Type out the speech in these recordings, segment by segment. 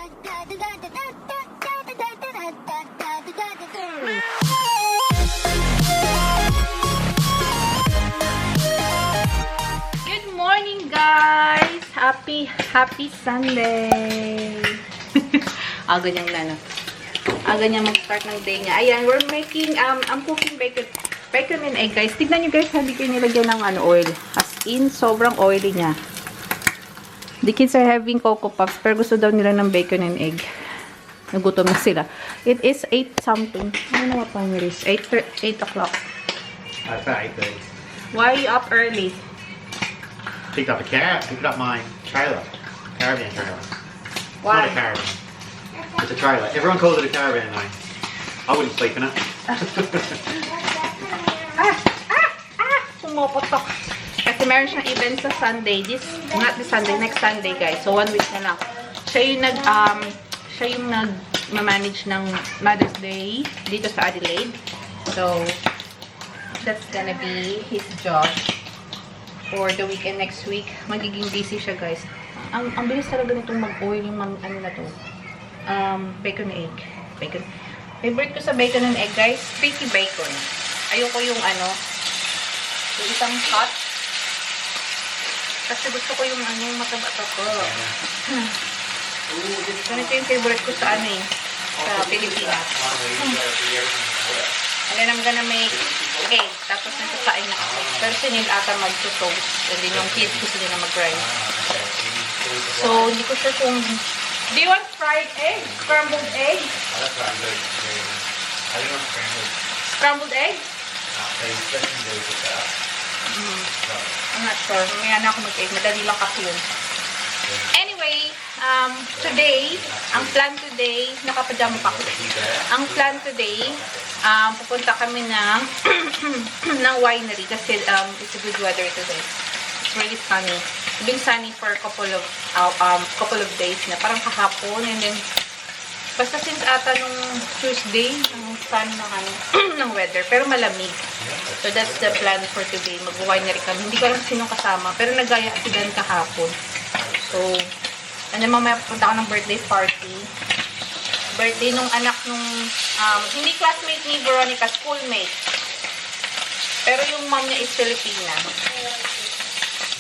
Good morning, guys! Happy Sunday! Aga niyang aga niya mag-start ng day niya. Ayan, we're making, I'm cooking bacon and egg, guys. Tignan niyo, guys, hindi ko nilagyan ng oil. As in, sobrang oily niya. The kids are having Coco Puffs, pero gusto daw nila ng bacon and egg. Nagutom na sila. It is 8 something. Ano na pa niyo, 8 o'clock. It's about 8:30. Why are you up early? Picked up my trailer. Caravan trailer. Why? It's not a caravan. It's a trailer. Everyone calls it a caravan though. I wouldn't sleep in it. Sumupotok. Kasi meron siyang event sa Sunday. Not this Sunday, next Sunday, guys. So, 1 week na lang. Siya yung nag-manage ng Mother's Day dito sa Adelaide. So, that's gonna be his job for the weekend next week. Magiging busy siya, guys. Ang bilis talaga nitong mag-oil yung ano na to. Bacon and egg. Bacon. Favorite ko sa bacon and egg, guys, sticky bacon. Ayoko yung yung isang hot. Kasi gusto ko yung mataba-taba. Ganito yung favorite ko sa sa Pilipinas. And then I'm gonna make egg. Tapos nagsasain na ako. Pero sinil ata mag-toast. And then yung kids gusto nila mag-grind. So, hindi ko sure kung... Do you want fried egg? Scrambled egg? I don't want scrambled. Scrambled egg? I'm not sure. May na ako mag-egg. Madali lang kasi yun. Anyway, today, ang plan today, nakapajama pa ako. Ang plan today, pupunta kami ng winery kasi it's a good weather today. It's really sunny. It's been sunny for a couple of days na. Parang kahapon. And then, basta since ata nung Tuesday, ang sun ng weather. Pero malamig. So, that's the plan for today. Mag-winery kami. Hindi ko alam sinong kasama. Pero nagaya si Dan kahapon. So, and then mamaya pupunta ako ng birthday party. Birthday nung anak nung, hindi classmate ni Veronica, schoolmate. Pero yung mom niya is Filipina.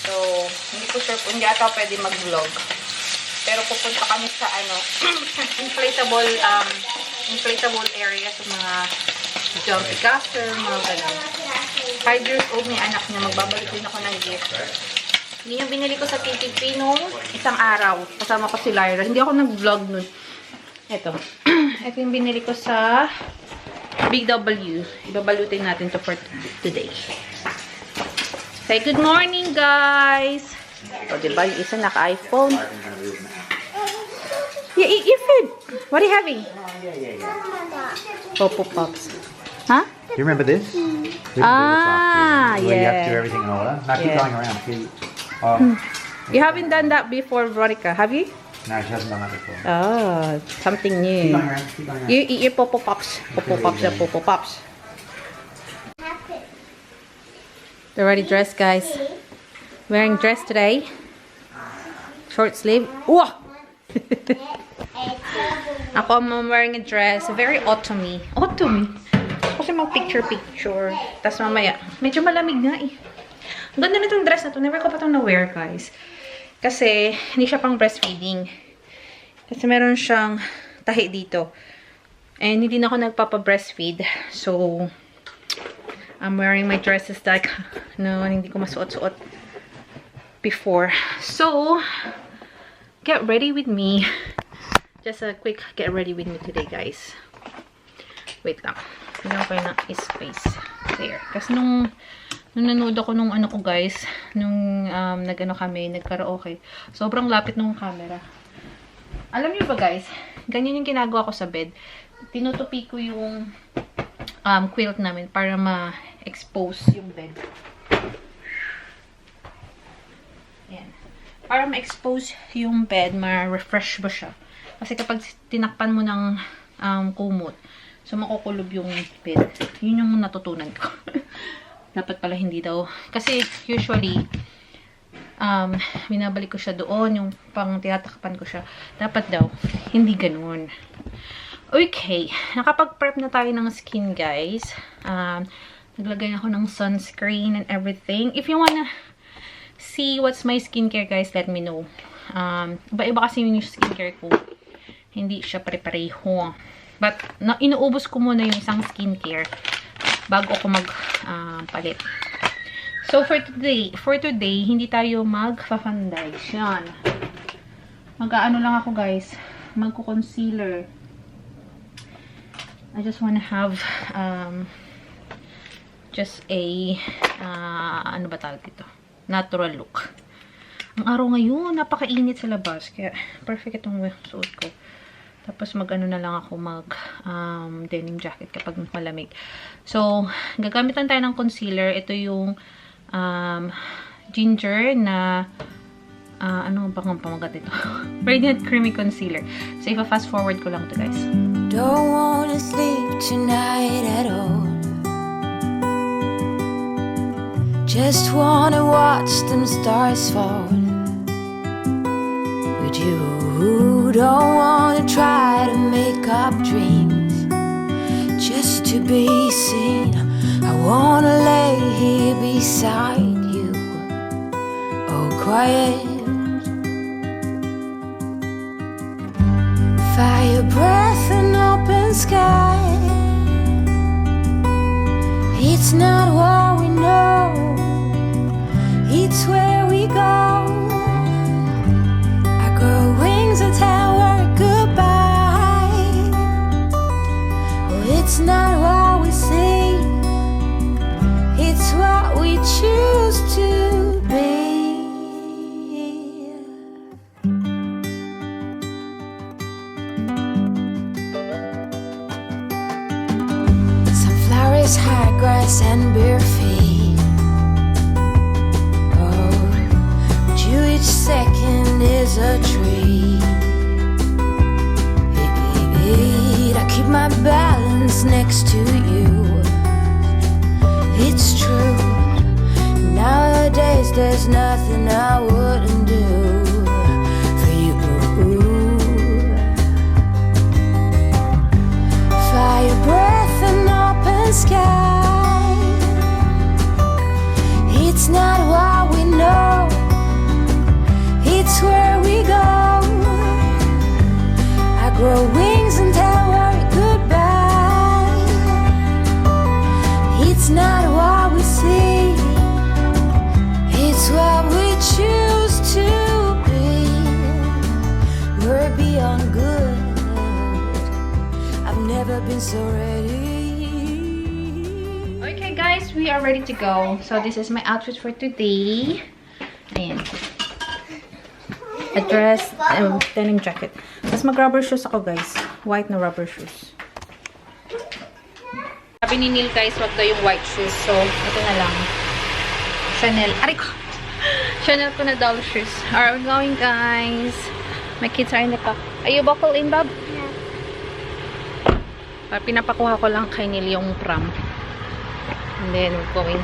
So, hindi ko sure kung hindi ata pwede mag-vlog. Pero pupunta kami sa inflatable area sa mga jumpy caster, mga ganun. 5 years old may anak niya, magbabalik din ako ng gift. Hindi yung binili ko sa TTP nung isang araw. Kasama ko si Lyra. Hindi ako nag-vlog nun. Ito. Ito yung binili ko sa Big W. Ibabalutin natin to for today. Say good morning, guys! O, diba? Yung isa naka-iPhone. Yeah, eat your food. What are you having? Coco Puffs. Huh? Do you remember this? We did Ah, this last year. Where you have to do yeah. everything in order. Now keep Yeah. going around. You haven't done that before, Veronica, have you? No, she hasn't done that before. Oh, something Keep new. going around. Keep going around. You eat your Popo Pops. Popo Pops and Popo Pops. They're already dressed, guys. Wearing dress today. Short sleeve. Whoa! Ako, I'm wearing a dress. Very autumny. Autumny. Kasi mag picture-picture. Tapos mamaya, medyo malamig nga eh. Ang ganda nitong dress na to. Never ko pa itong na-wear, guys. Kasi, hindi siya pang breastfeeding. Kasi meron siyang tahi dito. And hindi na ako nagpapa-breastfeed. So, I'm wearing my dresses that hindi ko masuot-suot before. So, get ready with me. Just a quick get ready with me today, guys. Wait lang. Hindi ko na space. There. Kasi nung nanood ako nung ko, guys, nung nagkaraoke, sobrang lapit nung camera. Alam niyo ba, guys, ganyan yung ginagawa ko sa bed. Tinutupi ko yung quilt namin para ma-expose yung bed. Ayan. Para ma-expose yung bed, ma-refresh ba siya. Kasi kapag tinakpan mo ng kumot, so makukulob yung bed. Yun yung natutunan ko. Dapat pala hindi daw. Kasi usually, binabalik ko siya doon, yung pang tinatakpan ko siya. Dapat daw, hindi ganun. Okay, nakapag-prep na tayo ng skin, guys. Naglagay ako ng sunscreen and everything. If you wanna see what's my skincare, guys, let me know. Iba-iba kasi yung skincare ko. Hindi siya pare-pareho. But, inuubos ko muna yung isang skincare bago ako mag-palit. So, for today, hindi tayo mag-fa-fundize. Yan. Mag-ano lang ako, guys. Magko-concealer. I just wanna have, just a, ano ba tawag dito? Natural look. Ang araw ngayon, napakainit sa labas. Kaya, perfect itong suot ko. Tapos, mag-ano na lang ako, denim jacket kapag malamig. So, gagamitan tayo ng concealer. Ito yung, ginger na, ano bang pamagat ito? Radiant Creamy Concealer. So, ipa-fast forward ko lang to, guys. Don't wanna sleep tonight at all. Just wanna watch them stars fall with you. Don't wanna try to make up dreams just to be seen. I wanna lay here beside you, oh quiet. Fire breath and open sky. It's not what we know, it's where we go. I grow wings and tell her goodbye. Oh, it's not what we see, it's what we choose to be. Sunflowers, high grass, and bare feet. Oh, but you each second is a treat. I keep my balance next to you. It's true. Nowadays there's nothing I wouldn't do for you. Fire breath and open sky. It's not what we know, it's where we go. I grow wings and tell her goodbye. It's not what we see, it's what we choose to be. We're beyond good. I've never been so ready. Okay, guys, we are ready to go. So, this is my outfit for today. Ayan. A dress, denim jacket. Tapos mag-rubber shoes ako, guys. White na rubber shoes. Sabi ni Neil, guys, wag daw yung white shoes. So, ito na lang. Chanel. Aray ko! Chanel ko na daw shoes. Are we going, guys? My kids are in the back. Are you buckle in, Bob? Yeah. Pinapakuha ko lang kay Neil yung pram. And then, we're going.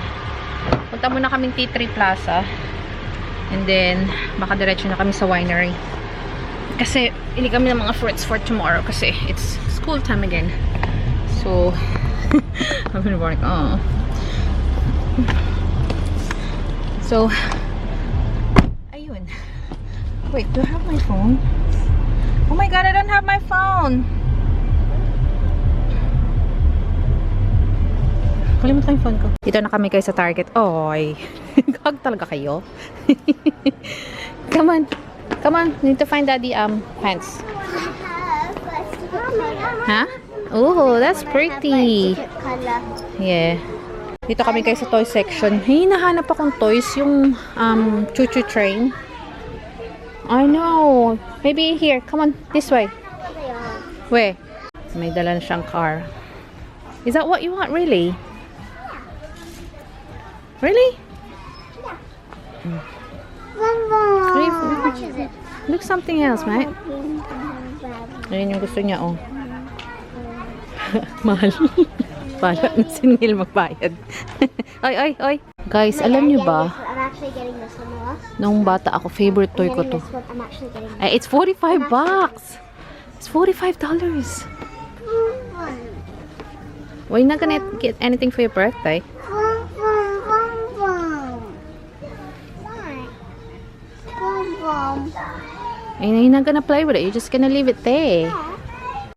Punta muna kaming T3 Plaza. And then, baka diretso na kami sa winery. Kasi, hindi kami ng mga fruits for tomorrow. Kasi, it's school time again. So, I've been working. Oh. So, ayun. Wait, do I have my phone? Oh my god, I don't have my phone! Kalimutan yung phone ko. Dito na kami kayo sa Target. Oy. Gag talaga kayo. Come on. Come on. Need to find daddy pants. Huh? Oh, that's pretty. Yeah. Dito kami kayo sa toy section. Hey, nahanap akong toys. Yung choo-choo train. I know. Maybe here. Come on. This way. Where? May dala na siyang car. Is that what you want, really? Really? Mama, how much is it? Look something else, mate. Ayun yung gusto niya, oh. Mahal. Bahala na si Neil magbayad. Oy, oy, oy. Guys, alam niyo ba? actually getting this one, Noah. Nung bata ako, favorite toy I'm ko getting to. this one. I'm actually getting this Ay, it's $45 bucks. It's $45. one. Why you not gonna get anything for your birthday? Why? Ay, you're not gonna play with it. You're just gonna leave it there.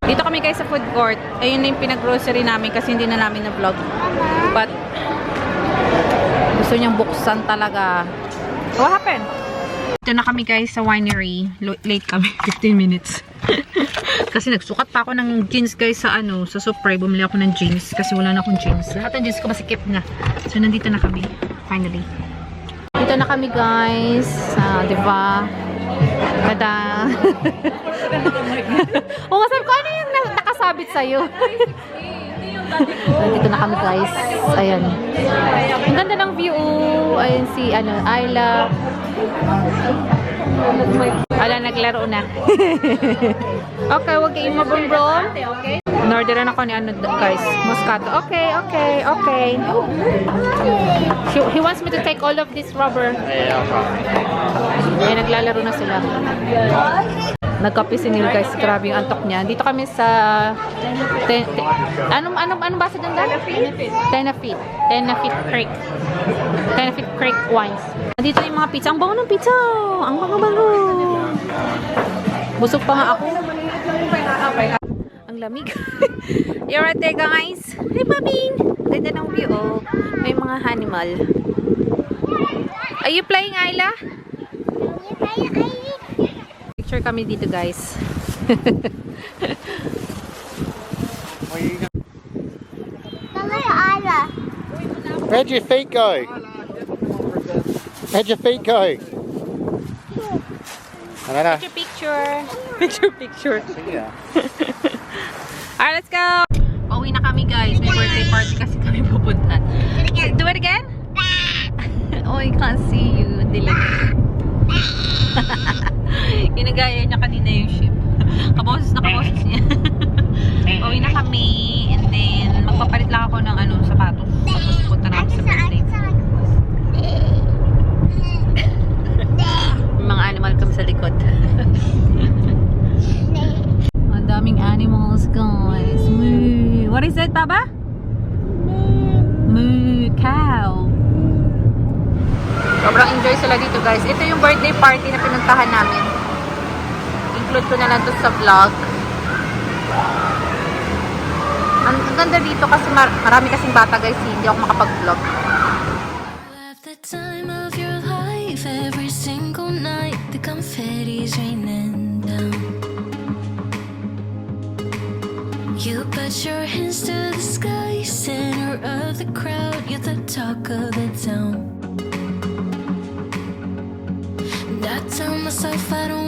Dito kami guys sa food court. Ayun na yung pinag-grocery namin kasi hindi na namin na-vlog. But, gusto niyang buksan talaga. What happened? Dito na kami guys sa winery. Late kami, 15 minutes. Kasi nagsukat pa ako ng jeans guys sa sa Supre. Bumili ako ng jeans kasi wala na akong jeans. Lahat ng jeans ko masikip na. So, nandito na kami. Finally. Dito na kami guys sa, diba? Tada! O, sabi ko, ano yung nakasabit sa'yo? Dito na kami guys. Ayan. Ang ganda ng view. Ayan si, Ayla. Ala, naglaro na. Okay, wag kayong mabumbrom. Norderan ako ni guys. Moscato. Okay. He wants me to take all of this rubber. Ay, naglalaro na sila. Nagkape si Neil guys. Grabe yung antok niya. Dito kami sa anong basa dyan dahil? Tenafit Creek. Tenafit Creek Wines. Dito yung mga pizza. Ang bango ng pizza. Ang bango. Busog pa nga ako. Ang lamig. You're right there guys. Hi Babing. Ganda ng view. Oh. May mga animal. Are you playing, Ayla? Picture kami dito guys. Where'd your feet go? Where'd your feet go? I don't know. Picture. Yeah. Alright, let's go! Pauwi na kami guys. May birthday party kasi kami pupuntahan. Do it again? Oh, I can't see you. Dilim. Ginagaya niya kanina yung ship. Kaboses niya. Pauwi na kami. And then, magpapalit lang ako ng sapatos. Tapos punta na kami sa birthday. Mga animal kami sa likod. Ang daming animals guys. Moo. What is it, Baba? Moo. Cow. Sobrang enjoy sila dito guys. Ito yung birthday party na pinuntahan namin. Include ko na lang to sa vlog. Ang ganda dito kasi marami kasing bata guys. Hindi ako makapag-vlog. The time of your life, every single night, the confetti's raining down. You put your hands to the sky, center of the crowd, you're the talk of the town. And I tell myself I don't